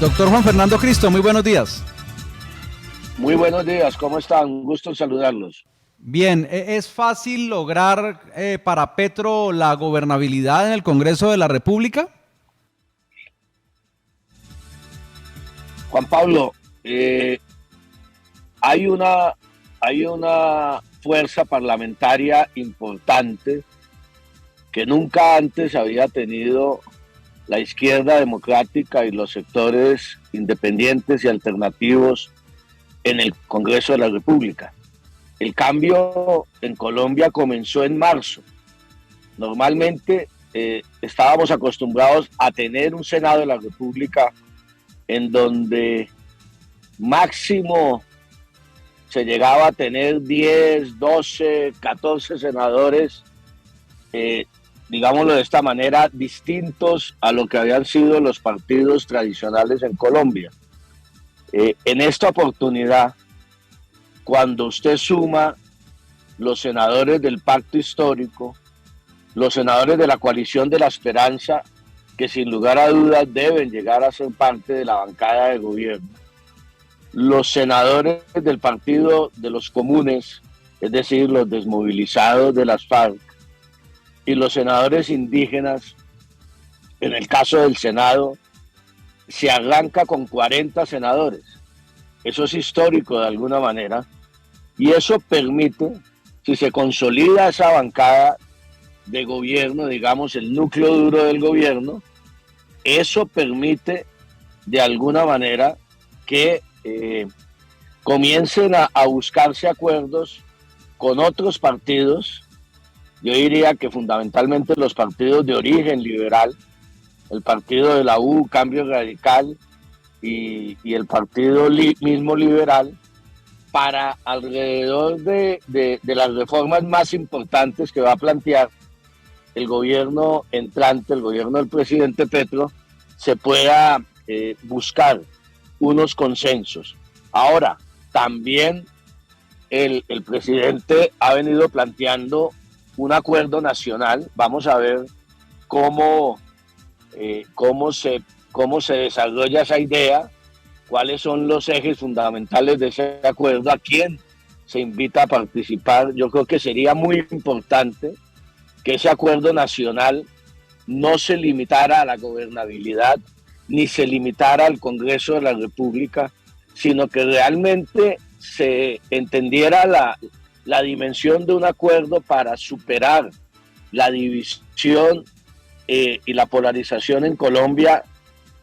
Doctor Juan Fernando Cristo, muy buenos días. Muy buenos días, ¿cómo están? Un gusto en saludarlos. Bien, ¿es fácil lograr para Petro la gobernabilidad en el Congreso de la República? Juan Pablo, hay una, hay una fuerza parlamentaria importante que nunca antes había tenido la izquierda democrática y los sectores independientes y alternativos en el Congreso de la República. El cambio en Colombia comenzó en marzo. Normalmente estábamos acostumbrados a tener un Senado de la República en donde máximo se llegaba a tener 10, 12, 14 senadores, digámoslo de esta manera, distintos a lo que habían sido los partidos tradicionales en Colombia. En esta oportunidad, cuando usted suma los senadores del Pacto Histórico, los senadores de la Coalición de la Esperanza, que sin lugar a dudas deben llegar a ser parte de la bancada de gobierno, los senadores del Partido de los Comunes, es decir, los desmovilizados de las FARC, y los senadores indígenas, en el caso del Senado, se arranca con 40 senadores. Eso es histórico de alguna manera, y eso permite, si se consolida esa bancada de gobierno, digamos el núcleo duro del gobierno, eso permite de alguna manera que comiencen a buscarse acuerdos con otros partidos. Yo diría que fundamentalmente los partidos de origen liberal, el partido de la U, Cambio Radical, y el partido mismo liberal, para alrededor de las reformas más importantes que va a plantear el gobierno entrante, el gobierno del presidente Petro, se pueda buscar unos consensos. Ahora, también el presidente ha venido planteando un acuerdo nacional. Vamos a ver cómo se desarrolla esa idea, cuáles son los ejes fundamentales de ese acuerdo, a quién se invita a participar. Yo creo que sería muy importante que ese acuerdo nacional no se limitara a la gobernabilidad, ni se limitara al Congreso de la República, sino que realmente se entendiera la dimensión de un acuerdo para superar la división y la polarización en Colombia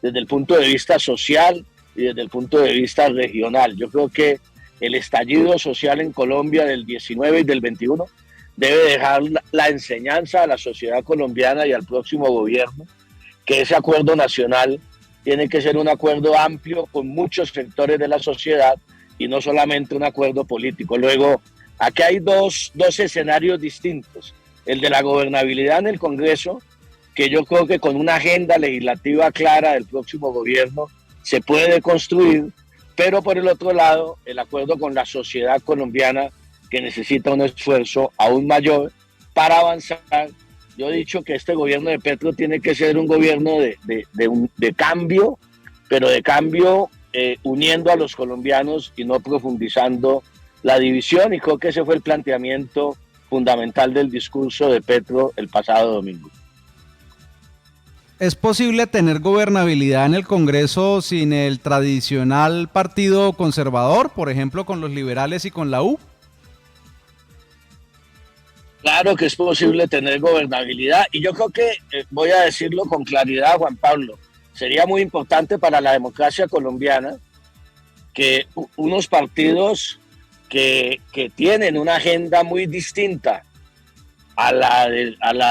desde el punto de vista social y desde el punto de vista regional. Yo creo que el estallido social en Colombia del 19 y del 21 debe dejar la enseñanza a la sociedad colombiana y al próximo gobierno, que ese acuerdo nacional tiene que ser un acuerdo amplio con muchos sectores de la sociedad y no solamente un acuerdo político. Luego, aquí hay dos escenarios distintos. El de la gobernabilidad en el Congreso, que yo creo que con una agenda legislativa clara del próximo gobierno se puede construir, pero por el otro lado, el acuerdo con la sociedad colombiana, que necesita un esfuerzo aún mayor para avanzar. Yo he dicho que este gobierno de Petro tiene que ser un gobierno de cambio, pero de cambio uniendo a los colombianos y no profundizando la división, y creo que ese fue el planteamiento fundamental del discurso de Petro el pasado domingo. ¿Es posible tener gobernabilidad en el Congreso sin el tradicional partido conservador, por ejemplo, con los liberales y con la U? Claro que es posible tener gobernabilidad, y yo creo que, voy a decirlo con claridad, Juan Pablo, sería muy importante para la democracia colombiana que unos partidos que tienen una agenda muy distinta a la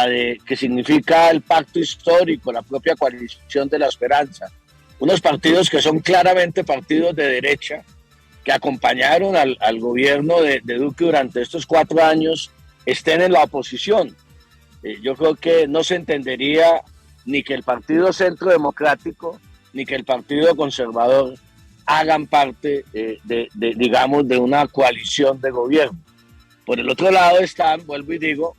de que significa el Pacto Histórico, la propia Coalición de la Esperanza, unos partidos que son claramente partidos de derecha, que acompañaron al gobierno de Duque durante estos 4 años, estén en la oposición. Yo creo que no se entendería ni que el Partido Centro Democrático ni que el Partido Conservador hagan parte digamos, de una coalición de gobierno. Por el otro lado están, vuelvo y digo,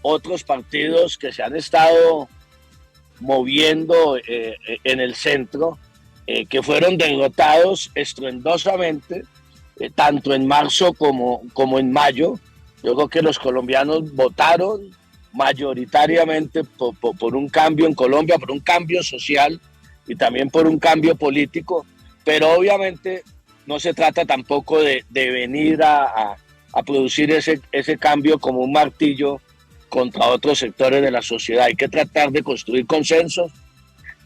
otros partidos que se han estado moviendo en el centro, que fueron derrotados estruendosamente, tanto en marzo como en mayo. Yo creo que los colombianos votaron mayoritariamente por un cambio en Colombia, por un cambio social y también por un cambio político, pero obviamente no se trata tampoco de venir a producir ese cambio como un martillo contra otros sectores de la sociedad. Hay que tratar de construir consensos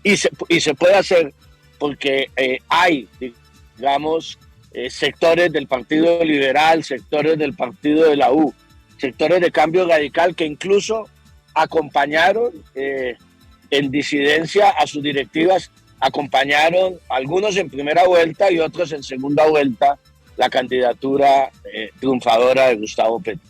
y se puede hacer porque hay, digamos, sectores del Partido Liberal, sectores del Partido de la U, sectores de Cambio Radical que incluso acompañaron en disidencia a sus directivas, acompañaron algunos en primera vuelta y otros en segunda vuelta la candidatura triunfadora de Gustavo Petro.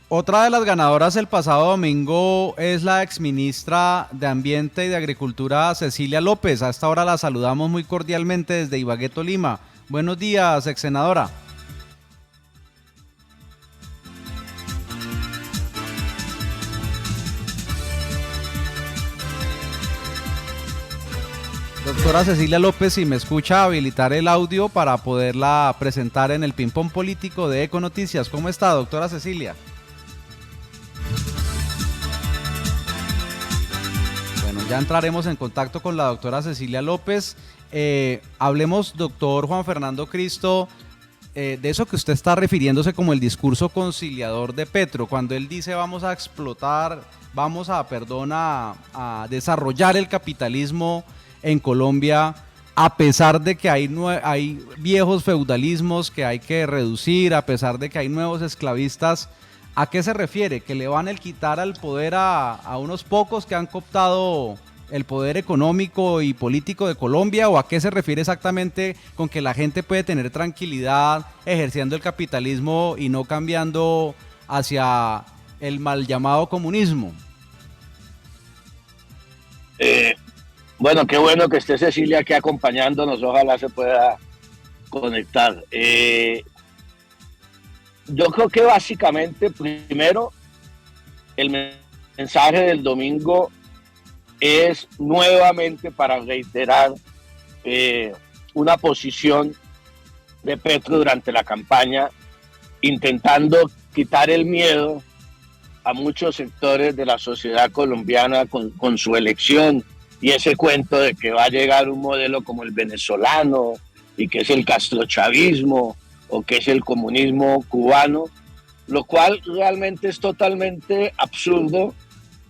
Otra de las ganadoras el pasado domingo es la exministra de Ambiente y de Agricultura, Cecilia López. A esta hora la saludamos muy cordialmente desde Ibagué, Tolima. Buenos días, ex senadora. Doctora Cecilia López, si me escucha, habilitar el audio para poderla presentar en el ping-pong político de Econoticias. ¿Cómo está, doctora Cecilia? Bueno, ya entraremos en contacto con la doctora Cecilia López. Hablemos, doctor Juan Fernando Cristo, de eso que usted está refiriéndose como el discurso conciliador de Petro, cuando él dice vamos a explotar, a desarrollar el capitalismo en Colombia, a pesar de que hay viejos feudalismos que hay que reducir, a pesar de que hay nuevos esclavistas. ¿A qué se refiere? ¿Que le van a quitar al poder a unos pocos que han cooptado el poder económico y político de Colombia? ¿O a qué se refiere exactamente con que la gente puede tener tranquilidad ejerciendo el capitalismo y no cambiando hacia el mal llamado comunismo? Bueno, qué bueno que esté Cecilia aquí acompañándonos, ojalá se pueda conectar. Yo creo que básicamente, primero, el mensaje del domingo es nuevamente para reiterar una posición de Petro durante la campaña, intentando quitar el miedo a muchos sectores de la sociedad colombiana con su elección y ese cuento de que va a llegar un modelo como el venezolano y que es el castrochavismo o que es el comunismo cubano, lo cual realmente es totalmente absurdo,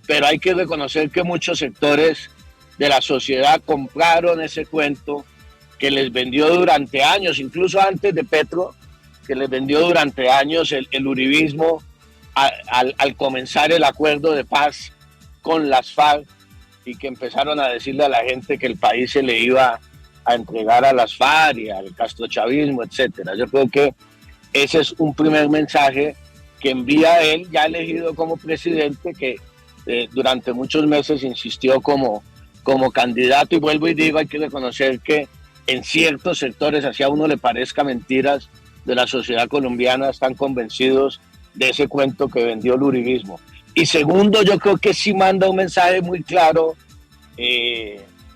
pero hay que reconocer que muchos sectores de la sociedad compraron ese cuento que les vendió durante años, incluso antes de Petro, que les vendió durante años el uribismo al comenzar el acuerdo de paz con las FARC y que empezaron a decirle a la gente que el país se le iba a entregar a las FARC y al castrochavismo, etcétera. Yo creo que ese es un primer mensaje que envía él, ya elegido como presidente, que durante muchos meses insistió como candidato, y vuelvo y digo, hay que reconocer que en ciertos sectores, así a uno le parezca mentiras, de la sociedad colombiana están convencidos de ese cuento que vendió el uribismo. Y segundo, yo creo que sí manda un mensaje muy claro,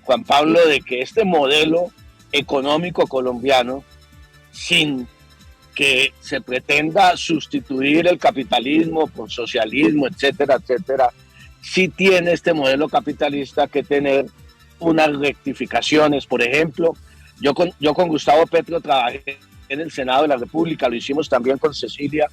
Juan Pablo, de que este modelo económico colombiano, sin que se pretenda sustituir el capitalismo por socialismo, etcétera, etcétera, sí tiene este modelo capitalista que tener unas rectificaciones. Por ejemplo, yo con Gustavo Petro trabajé en el Senado de la República, lo hicimos también con Cecilia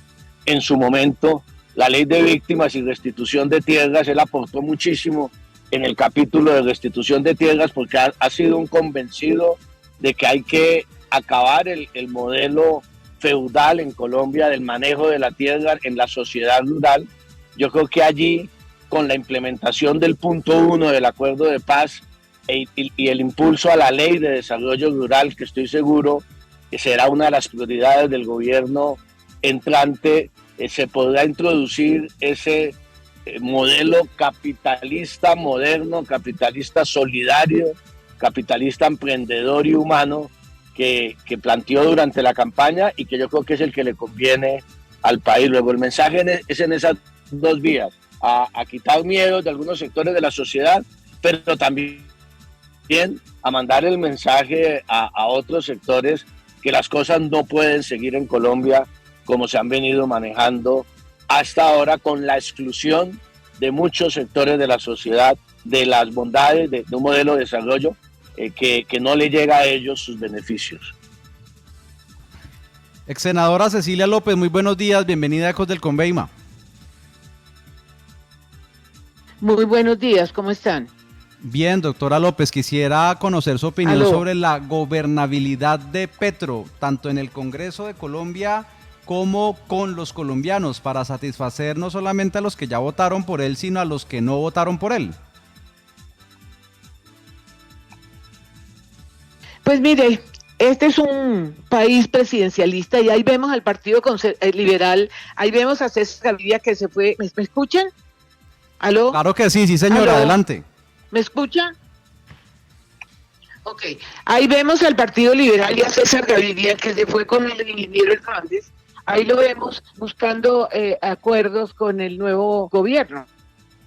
en su momento. La ley de víctimas y restitución de tierras, él aportó muchísimo en el capítulo de restitución de tierras porque ha sido un convencido de que hay que acabar el modelo feudal en Colombia del manejo de la tierra en la sociedad rural. Yo creo que allí, con la implementación del punto 1 del acuerdo de paz y el impulso a la ley de desarrollo rural, que estoy seguro que será una de las prioridades del gobierno entrante, se podrá introducir ese modelo capitalista moderno, capitalista solidario, capitalista emprendedor y humano que planteó durante la campaña y que yo creo que es el que le conviene al país. Luego el mensaje es en esas dos vías, a quitar miedos de algunos sectores de la sociedad, pero también también a mandar el mensaje a otros sectores que las cosas no pueden seguir en Colombia como se han venido manejando hasta ahora, con la exclusión de muchos sectores de la sociedad de las bondades de un modelo de desarrollo que no le llega a ellos sus beneficios. Ex senadora Cecilia López, muy buenos días, bienvenida a Ecos del Conveima. Muy buenos días, ¿cómo están? Bien, doctora López, quisiera conocer su opinión ¿Aló? sobre la gobernabilidad de Petro, tanto en el Congreso de Colombia como con los colombianos, para satisfacer no solamente a los que ya votaron por él, sino a los que no votaron por él. Pues mire, este es un país presidencialista y ahí vemos al Partido Liberal, ahí vemos a César Gaviria que se fue. ¿Me escuchan? ¿Aló? Claro que sí, sí señora, ¿Aló? adelante. ¿Me escuchan? Ok, ahí vemos al Partido Liberal y a César Gaviria que se fue con el ingeniero Hernández. Ahí lo vemos buscando acuerdos con el nuevo gobierno.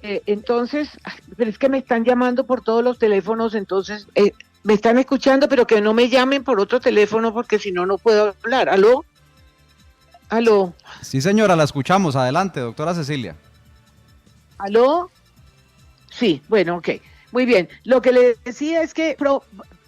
Entonces, pero es que me están llamando por todos los teléfonos, entonces me están escuchando, pero que no me llamen por otro teléfono porque si no, no puedo hablar. ¿Aló? ¿Aló? Sí señora, la escuchamos, adelante, doctora Cecilia. ¿Aló? Sí, bueno, ok. Muy bien. Lo que le decía es que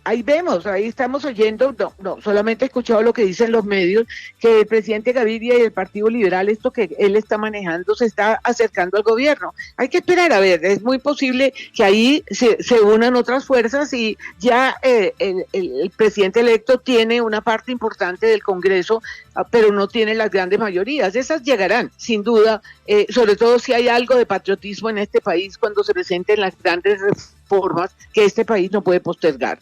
ahí vemos, ahí estamos oyendo, no, solamente he escuchado lo que dicen los medios, que el presidente Gaviria y el Partido Liberal, esto que él está manejando, se está acercando al gobierno. Hay que esperar, a ver, es muy posible que ahí se unan otras fuerzas y ya el presidente electo tiene una parte importante del Congreso, pero no tiene las grandes mayorías. Esas llegarán, sin duda, sobre todo si hay algo de patriotismo en este país cuando se presenten las grandes reformas que este país no puede postergar.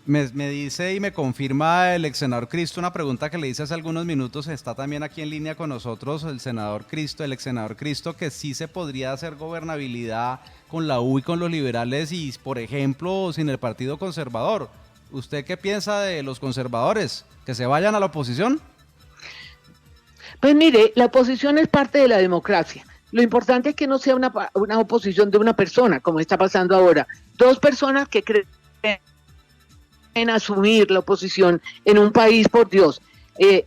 Me dice y me confirma el ex senador Cristo una pregunta que le hice hace algunos minutos. Está también aquí en línea con nosotros el senador Cristo, el ex senador Cristo, que sí se podría hacer gobernabilidad con la U y con los liberales y, por ejemplo, sin el Partido Conservador. ¿Usted qué piensa de los conservadores? ¿Que se vayan a la oposición? Pues mire, la oposición es parte de la democracia. Lo importante es que no sea una oposición de una persona, como está pasando ahora. Dos personas que creen en asumir la oposición en un país, por Dios.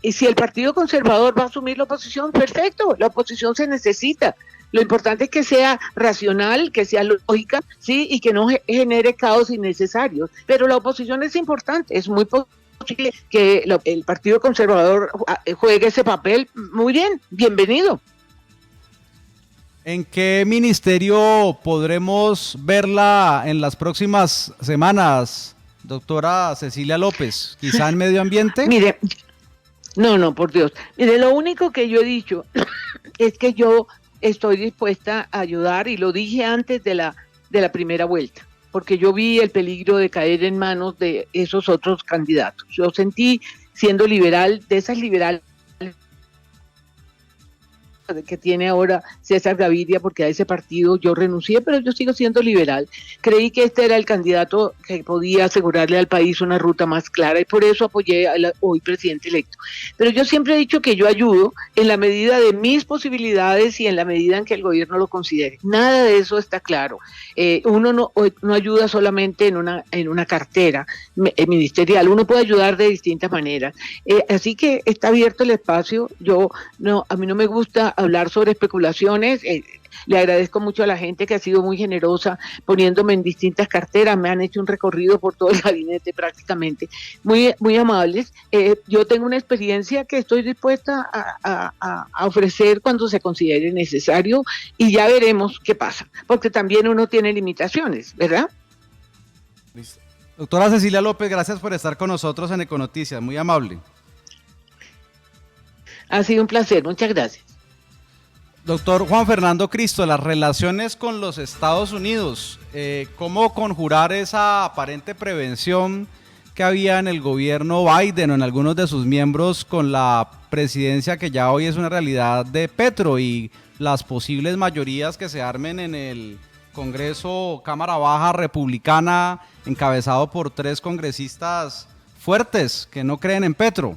Y si el Partido Conservador va a asumir la oposición, perfecto, la oposición se necesita. Lo importante es que sea racional, que sea lógica, sí, y que no genere caos innecesarios. Pero la oposición es importante, es muy posible que el Partido Conservador juegue ese papel. Muy bien, bienvenido. ¿En qué ministerio podremos verla en las próximas semanas, doctora Cecilia López? ¿Quizá en medio ambiente? Mire, no, por Dios. Mire, lo único que yo he dicho es que yo estoy dispuesta a ayudar, y lo dije antes de la primera vuelta, porque yo vi el peligro de caer en manos de esos otros candidatos. Yo sentí, siendo liberal, de esas liberales que tiene ahora César Gaviria, porque a ese partido yo renuncié, pero yo sigo siendo liberal. Creí que este era el candidato que podía asegurarle al país una ruta más clara y por eso apoyé al hoy presidente electo. Pero yo siempre he dicho que yo ayudo en la medida de mis posibilidades y en la medida en que el gobierno lo considere. Nada de eso está claro. Uno no ayuda solamente en una cartera ministerial, uno puede ayudar de distintas maneras. Así que está abierto el espacio. A mí no me gusta hablar sobre especulaciones. Le agradezco mucho a la gente que ha sido muy generosa poniéndome en distintas carteras. Me han hecho un recorrido por todo el gabinete prácticamente. Muy, muy amables. Yo tengo una experiencia que estoy dispuesta a ofrecer cuando se considere necesario y ya veremos qué pasa, porque también uno tiene limitaciones, ¿verdad? Listo. Doctora Cecilia López, gracias por estar con nosotros en Econoticias. Muy amable. Ha sido un placer. Muchas gracias. Doctor Juan Fernando Cristo, las relaciones con los Estados Unidos, ¿cómo conjurar esa aparente prevención que había en el gobierno Biden o en algunos de sus miembros con la presidencia que ya hoy es una realidad de Petro y las posibles mayorías que se armen en el Congreso Cámara Baja republicana encabezado por 3 congresistas fuertes que no creen en Petro?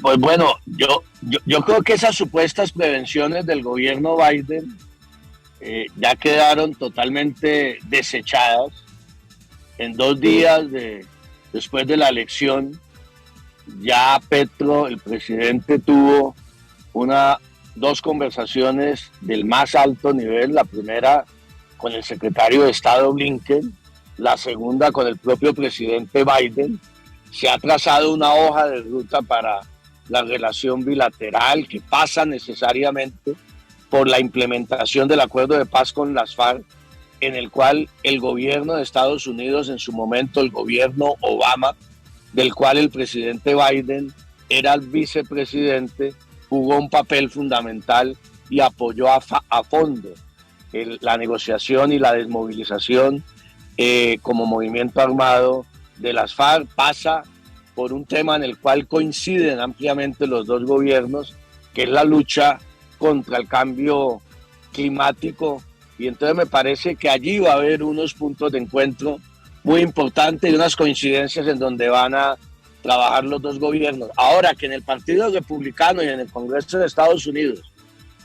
Pues bueno, yo creo que esas supuestas prevenciones del gobierno Biden ya quedaron totalmente desechadas. En 2 días después de la elección, ya Petro, el presidente, tuvo dos conversaciones del más alto nivel, la primera con el secretario de Estado Blinken, la segunda con el propio presidente Biden. Se ha trazado una hoja de ruta para la relación bilateral que pasa necesariamente por la implementación del acuerdo de paz con las FARC, en el cual el gobierno de Estados Unidos, en su momento el gobierno Obama, del cual el presidente Biden era el vicepresidente, jugó un papel fundamental y apoyó a fondo la negociación y la desmovilización como movimiento armado de las FARC. Pasa por un tema en el cual coinciden ampliamente los dos gobiernos, que es la lucha contra el cambio climático, y entonces me parece que allí va a haber unos puntos de encuentro muy importantes y unas coincidencias en donde van a trabajar los dos gobiernos. Ahora, que en el Partido Republicano y en el Congreso de Estados Unidos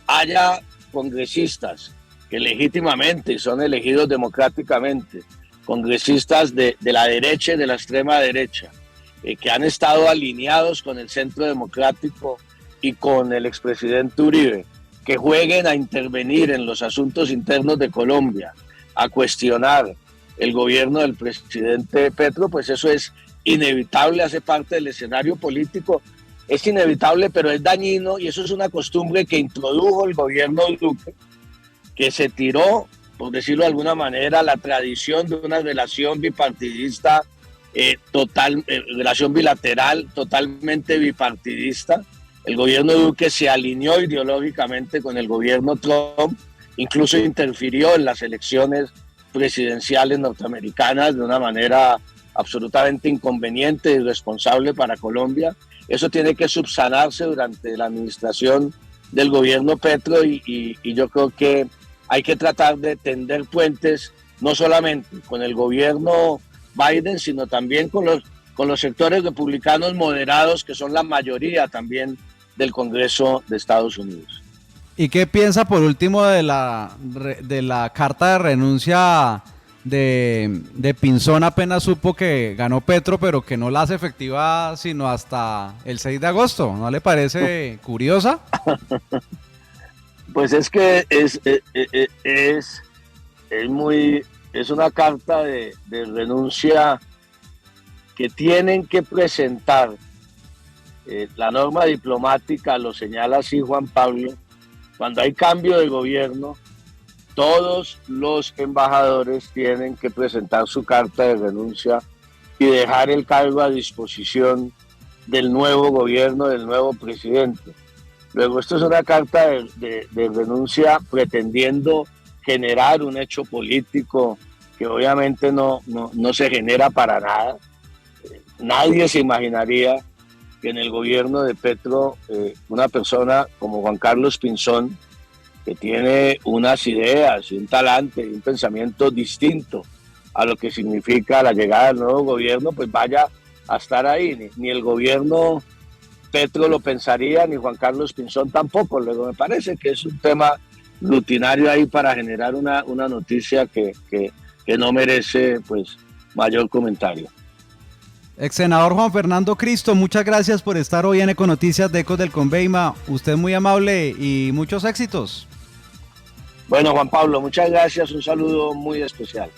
haya congresistas que legítimamente son elegidos democráticamente, congresistas de la derecha y de la extrema derecha, que han estado alineados con el centro democrático y con el expresidente Uribe, que jueguen a intervenir en los asuntos internos de Colombia, a cuestionar el gobierno del presidente Petro, pues eso es inevitable, hace parte del escenario político, es inevitable, pero es dañino, y eso es una costumbre que introdujo el gobierno de Duque, que se tiró, por decirlo de alguna manera, la tradición de una relación bipartidista relación bilateral totalmente bipartidista. El gobierno de Duque se alineó ideológicamente con el gobierno Trump, incluso interfirió en las elecciones presidenciales norteamericanas de una manera absolutamente inconveniente y irresponsable para Colombia. Eso tiene que subsanarse durante la administración del gobierno Petro y yo creo que hay que tratar de tender puentes no solamente con el gobierno Biden, sino también con los sectores republicanos moderados, que son la mayoría también del Congreso de Estados Unidos. ¿Y qué piensa por último de la carta de renuncia de Pinzón? Apenas supo que ganó Petro, pero que no la hace efectiva sino hasta el 6 de agosto. ¿No le parece curiosa? Pues es que es una carta de renuncia que tienen que presentar. La norma diplomática lo señala así, Juan Pablo. Cuando hay cambio de gobierno, todos los embajadores tienen que presentar su carta de renuncia y dejar el cargo a disposición del nuevo gobierno, del nuevo presidente. Luego, esto es una carta de renuncia pretendiendo generar un hecho político que obviamente no se genera para nada. Nadie se imaginaría que en el gobierno de Petro una persona como Juan Carlos Pinzón, que tiene unas ideas y un talante y un pensamiento distinto a lo que significa la llegada del nuevo gobierno, pues vaya a estar ahí. Ni el gobierno Petro lo pensaría, ni Juan Carlos Pinzón tampoco. Luego me parece que es un tema rutinario ahí para generar una noticia que no merece pues mayor comentario. Ex senador Juan Fernando Cristo, muchas gracias por estar hoy en Econoticias de Ecos del Conveima. Usted muy amable y muchos éxitos. Bueno, Juan Pablo, muchas gracias, un saludo muy especial.